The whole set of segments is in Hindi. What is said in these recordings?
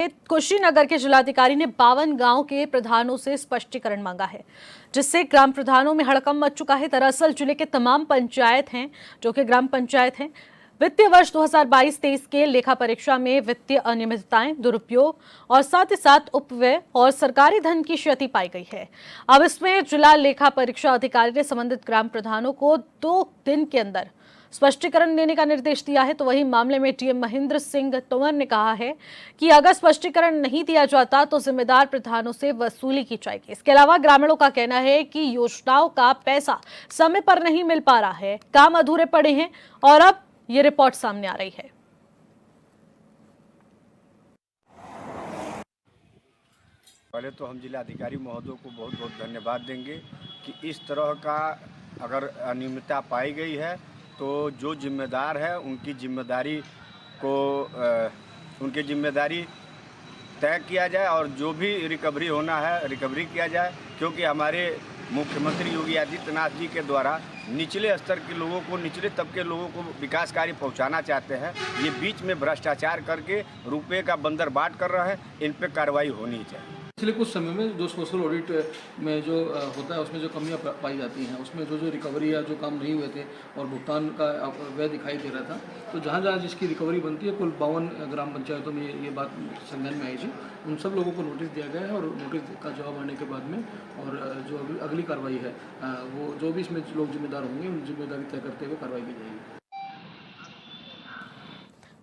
कुशीनगर के जिलाधिकारी ने 52 गांव के प्रधानों से स्पष्टीकरण मांगा है, जिससे ग्राम प्रधानों में हड़कंप मच चुका है। दरअसल जिले के तमाम पंचायत हैं जो कि ग्राम पंचायत हैं, वित्तीय वर्ष 2022-23 के लेखा परीक्षा में वित्तीय अनियमितताएं, दुरुपयोग और साथ ही साथ उपव्यय और सरकारी धन की क्षति पाई गई है। अब इसमें जिला लेखा परीक्षा अधिकारी ने संबंधित ग्राम प्रधानों को 2 दिन के अंदर स्पष्टीकरण देने का निर्देश दिया है। तो वही मामले में डीएम महेंद्र सिंह तंवर ने कहा है कि अगर स्पष्टीकरण नहीं दिया जाता तो जिम्मेदार प्रधानों से वसूली की जाएगी। इसके अलावा ग्रामीणों का कहना है कि योजनाओं का पैसा समय पर नहीं मिल पा रहा है, काम अधूरे पड़े हैं और अब ये रिपोर्ट सामने आ रही है। पहले तो हम जिलाधिकारी महोदय को बहुत बहुत धन्यवाद देंगे कि इस तरह का अगर अनियमितता पाई गई है तो जो जिम्मेदार है उनकी जिम्मेदारी तय किया जाए और जो भी रिकवरी होना है रिकवरी किया जाए, क्योंकि हमारे मुख्यमंत्री योगी आदित्यनाथ जी के द्वारा निचले स्तर के लोगों को, निचले तबके लोगों को विकास कार्य पहुंचाना चाहते हैं। ये बीच में भ्रष्टाचार करके रुपए का बंदरबाट कर रहे हैं, इन पे कार्रवाई होनी चाहिए। पिछले कुछ समय में जो सोशल ऑडिट में जो होता है उसमें जो कमियां पाई जाती हैं, उसमें जो रिकवरी या जो काम नहीं हुए थे और भुगतान का व्यय दिखाई दे रहा था, तो जहाँ जहाँ जिसकी रिकवरी बनती है, कुल 52 ग्राम पंचायतों में ये बात संज्ञान में आई थी। उन सब लोगों को नोटिस दिया गया है और नोटिस का जवाब आने के बाद में और जो अगली कार्रवाई है वो जो भी इसमें लोग जिम्मेदार होंगे उन जिम्मेदारी तय करते हुए कार्रवाई की जाएगी।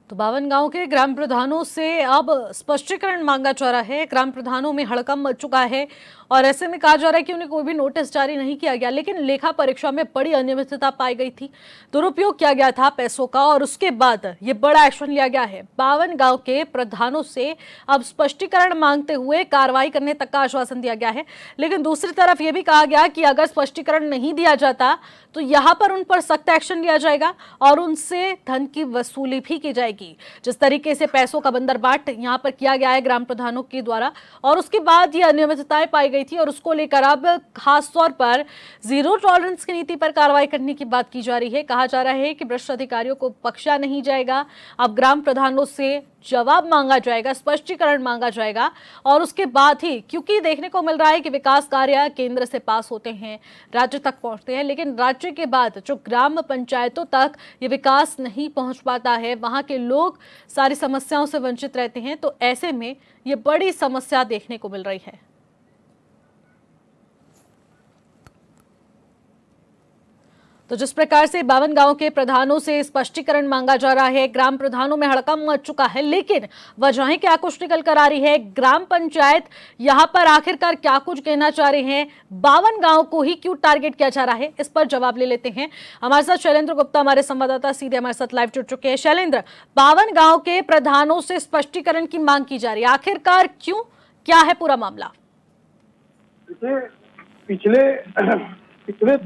तो 52 गांव के ग्राम प्रधानों से अब स्पष्टीकरण मांगा जा रहा है। ग्राम प्रधानों में हड़कंप मच चुका है और ऐसे में कहा जा रहा है कि उन्हें कोई भी नोटिस जारी नहीं किया गया, लेकिन लेखा परीक्षा में बड़ी अनियमितता पाई गई थी, दुरुपयोग किया गया था पैसों का और उसके बाद ये बड़ा एक्शन लिया गया है। 52 गांव के प्रधानों से अब स्पष्टीकरण मांगते हुए कार्रवाई करने तक का आश्वासन दिया गया है, लेकिन दूसरी तरफ यह भी कहा गया कि अगर स्पष्टीकरण नहीं दिया जाता तो यहाँ पर उन पर सख्त एक्शन लिया जाएगा और उनसे धन की वसूली भी की जाएगी। जिस तरीके से पैसों का बंदरबाट यहाँ पर किया गया है ग्राम प्रधानों के द्वारा और उसके बाद ये अनियमितताएं पाई गई थी और उसको लेकर अब खास तौर पर जीरो टॉलरेंस की नीति पर कार्रवाई करने की बात की जा रही है। कहा जा रहा है कि भ्रष्ट अधिकारियों को बख्शा नहीं जाएगा, अब ग्राम प्रधानों से जवाब मांगा जाएगा, स्पष्टीकरण मांगा जाएगा और उसके बाद ही, क्योंकि देखने को मिल रहा है कि विकास कार्य केंद्र से पास होते हैं, राज्य तक पहुंचते हैं, लेकिन राज्य के बाद जो ग्राम पंचायतों तक ये विकास नहीं पहुंच पाता है, वहां के लोग सारी समस्याओं से वंचित रहते हैं। तो ऐसे में ये बड़ी समस्या देखने को मिल रही है। तो जिस प्रकार से 52 गांव के प्रधानों से स्पष्टीकरण मांगा जा रहा है, ग्राम प्रधानों में हड़कंप मच चुका है, लेकिन वजहें क्या कुछ निकल कर आ रही है, ग्राम पंचायत यहां पर आखिरकार क्या कुछ कहना चाह रहे हैं, 52 गांव को ही क्यों टारगेट किया जा रहा है, इस पर जवाब ले लेते हैं। हमारे साथ शैलेंद्र गुप्ता, हमारे संवाददाता सीधे हमारे साथ लाइव जुड़ चुके हैं। शैलेंद्र, 52 गांव के प्रधानों से स्पष्टीकरण की मांग की जा रही है, आखिरकार क्यों, क्या है पूरा मामला? पिछले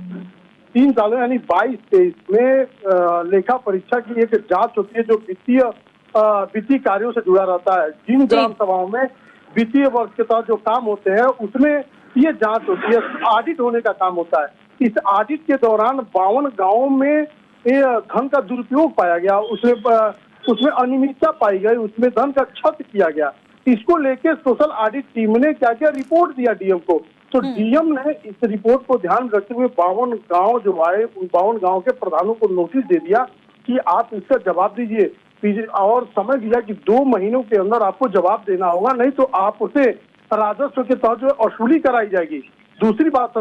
3 सालों यानी 22-23 में लेखा परीक्षा की एक जांच होती है जो वित्तीय कार्यों से जुड़ा रहता है। जिन ग्राम सभाओं में वित्तीय वर्ष के तहत जो काम होते हैं उसमें ये जांच होती है, ऑडिट होने का काम होता है। इस ऑडिट के दौरान 52 गांवों में ये धन का दुरुपयोग पाया गया, उसमें अनियमितता पाई गई, उसमें धन का क्षति किया गया। इसको लेके सोशल ऑडिट टीम ने क्या किया, रिपोर्ट दिया डीएम को। तो डीएम ने इस रिपोर्ट को ध्यान रखते हुए 52 गांव जो आए उन 52 गांव के प्रधानों को नोटिस दे दिया कि आप इसका जवाब दीजिए और समय दिया कि 2 महीनों के अंदर आपको जवाब देना होगा, नहीं तो आप उसे राजस्व के तहत जो वसूली कराई जाएगी। दूसरी बात,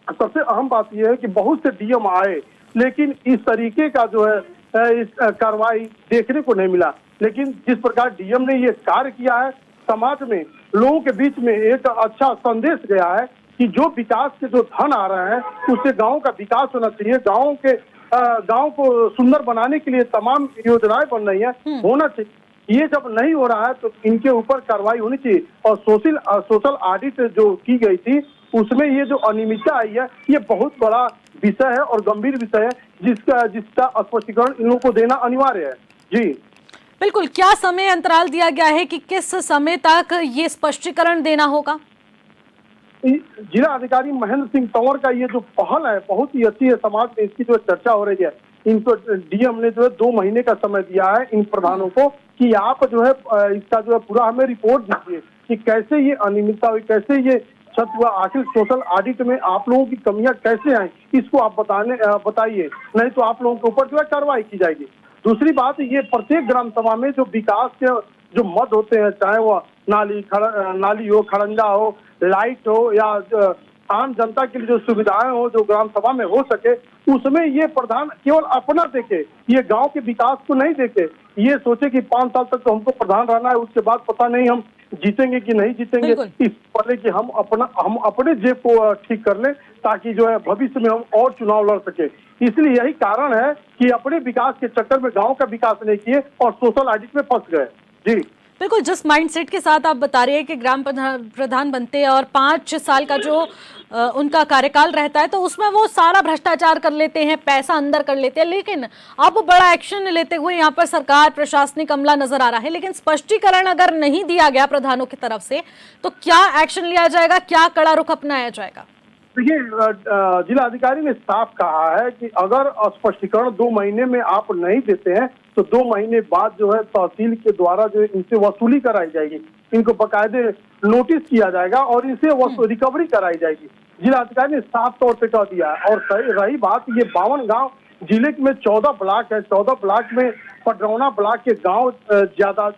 सबसे अहम बात यह है कि बहुत से डीएम आए लेकिन इस तरीके का जो है इस कार्रवाई देखने को नहीं मिला। लेकिन जिस प्रकार डीएम ने ये कार्य किया है, समाज में लोगों के बीच में एक अच्छा संदेश गया है कि जो विकास के जो धन आ रहे हैं उससे गांव का विकास होना चाहिए, गांव को सुंदर बनाने के लिए तमाम योजनाएं बन रही हैं, होना चाहिए। ये जब नहीं हो रहा है तो इनके ऊपर कार्रवाई होनी चाहिए। और सोशल ऑडिट जो की गई थी उसमें ये जो अनियमितता आई है ये बहुत बड़ा विषय है और गंभीर विषय है, जिसका स्पष्टीकरण इन लोगों को देना अनिवार्य है। जी बिल्कुल, क्या समय अंतराल दिया गया है कि किस समय तक ये स्पष्टीकरण देना होगा? जिला अधिकारी महेंद्र सिंह तंवर का ये जो पहल है बहुत ही अच्छी है, समाज में इसकी जो चर्चा हो रही है। इनको डीएम ने जो है 2 महीने का समय दिया है इन प्रधानों को कि आप जो है इसका जो है पूरा हमें रिपोर्ट दीजिए कि कैसे ये अनियमितता हुई, कैसे ये छत हुआ, आखिर सोशल ऑडिट में आप लोगों की कमियां कैसे आई, इसको आप बताइए, नहीं तो आप लोगों के ऊपर जो है कार्रवाई की जाएगी। दूसरी बात, ये प्रत्येक ग्राम सभा में जो विकास के जो मद होते हैं, चाहे वो नाली हो, खड़ंजा हो, लाइट हो या आम जनता के लिए जो सुविधाएं हो जो ग्राम सभा में हो सके, उसमें ये प्रधान केवल अपना देखे, ये गांव के विकास को नहीं देखे, ये सोचे कि 5 साल तक तो हमको प्रधान रहना है, उसके बाद पता नहीं हम जीतेंगे कि नहीं जीतेंगे। इस पहले कि हम अपने जेब को ठीक कर लें ताकि जो है भविष्य में हम और चुनाव लड़ सके। इसलिए यही कारण है कि अपने विकास के चक्कर में गांव का विकास नहीं किए और सोशल ऑडिट में फंस गए। जी बिल्कुल, जिस माइंडसेट के साथ आप बता रहे हैं कि ग्राम प्रधान बनते हैं और 5 साल का जो उनका कार्यकाल रहता है तो उसमें वो सारा भ्रष्टाचार कर लेते हैं, पैसा अंदर कर लेते हैं, लेकिन अब बड़ा एक्शन लेते हुए यहाँ पर सरकार प्रशासनिक अमला नजर आ रहा है। लेकिन स्पष्टीकरण अगर नहीं दिया गया प्रधानों की तरफ से तो क्या एक्शन लिया जाएगा, क्या कड़ा रुख अपनाया जाएगा? देखिए, जिला अधिकारी ने साफ कहा है कि अगर स्पष्टीकरण 2 महीने में आप नहीं देते हैं तो 2 महीने बाद जो है तहसील के द्वारा जो है इनसे वसूली कराई जाएगी, इनको बकायदे नोटिस किया जाएगा और इनसे रिकवरी कराई जाएगी। जिला अधिकारी ने साफ तौर पे कह दिया है। और रही बात, ये 52 गांव जिले में 14 ब्लॉक है, 14 ब्लॉक में पडरौना ब्लॉक के गांव ज्यादा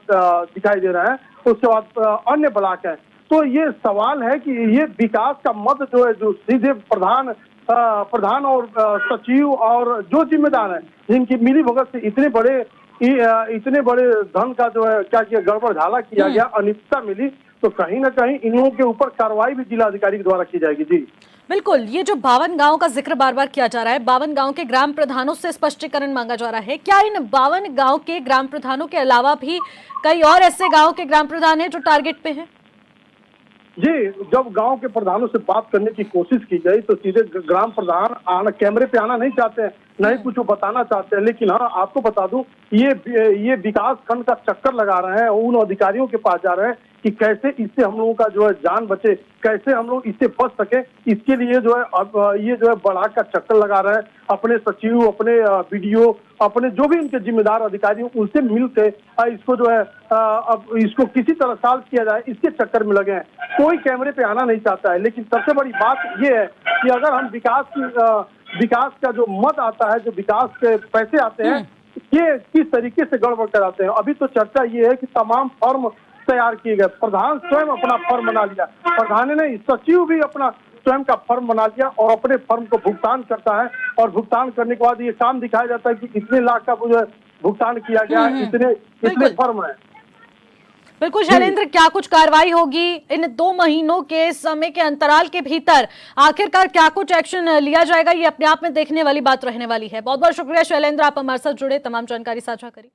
दिखाई दे रहे हैं, उसके बाद अन्य ब्लॉक है। तो ये सवाल है कि ये विकास का मद जो है जो सीधे प्रधान और सचिव और जो जिम्मेदार है, जिनकी मिली भगत से इतने बड़े धन का जो है क्या किया, गड़बड़ झाला किया गया, अनियमितता मिली, तो कहीं ना कहीं इन लोगों के ऊपर कार्रवाई भी जिलाधिकारी के द्वारा की जाएगी। जी बिल्कुल, ये जो 52 गांव का जिक्र बार बार किया जा रहा है, 52 गांव के ग्राम प्रधानों से स्पष्टीकरण मांगा जा रहा है, क्या इन 52 गांव के ग्राम प्रधानों के अलावा भी कई और ऐसे गांव के ग्राम प्रधान हैं जो टारगेट पे हैं? जी, जब गांव के प्रधानों से बात करने की कोशिश की गई तो सीधे ग्राम प्रधान कैमरे पे आना नहीं चाहते हैं, नहीं कुछ बताना चाहते हैं। लेकिन हाँ, आपको बता दूं, ये विकास खंड का चक्कर लगा रहे हैं, उन अधिकारियों के पास जा रहे हैं कि कैसे इससे हम लोगों का जो है जान बचे, कैसे हम लोग इससे बच सके। इसके लिए जो है अब ये जो है बढ़ा का चक्कर लगा रहे हैं, अपने सचिव, अपने बीडीओ, अपने जो भी इनके जिम्मेदार अधिकारी उनसे मिलकर इसको जो है अब इसको किसी तरह सॉल्व किया जाए, इसके चक्कर में लगे हैं। कोई कैमरे पे आना नहीं चाहता है। लेकिन सबसे बड़ी बात ये है कि अगर हम विकास का जो मद आता है, जो विकास के पैसे आते हैं, ये किस तरीके से गड़बड़ कराते हैं। अभी तो चर्चा ये है कि तमाम फर्म तैयार किए गए, प्रधान स्वयं अपना फर्म बना लिया, प्रधान ने सचिव भी अपना स्वयं का फर्म बना लिया और अपने फर्म को भुगतान करता है और भुगतान करने के बाद ये काम दिखाया जाता है कि इतने लाख का जो है भुगतान किया गया है, इतने फर्म है। बिल्कुल शैलेंद्र, क्या कुछ कार्रवाई होगी इन 2 महीनों के समय के अंतराल के भीतर? आखिरकार क्या कुछ एक्शन लिया जाएगा, ये अपने आप में देखने वाली बात रहने वाली है। बहुत बहुत शुक्रिया शैलेंद्र, आप हमारे साथ जुड़े, तमाम जानकारी साझा करी।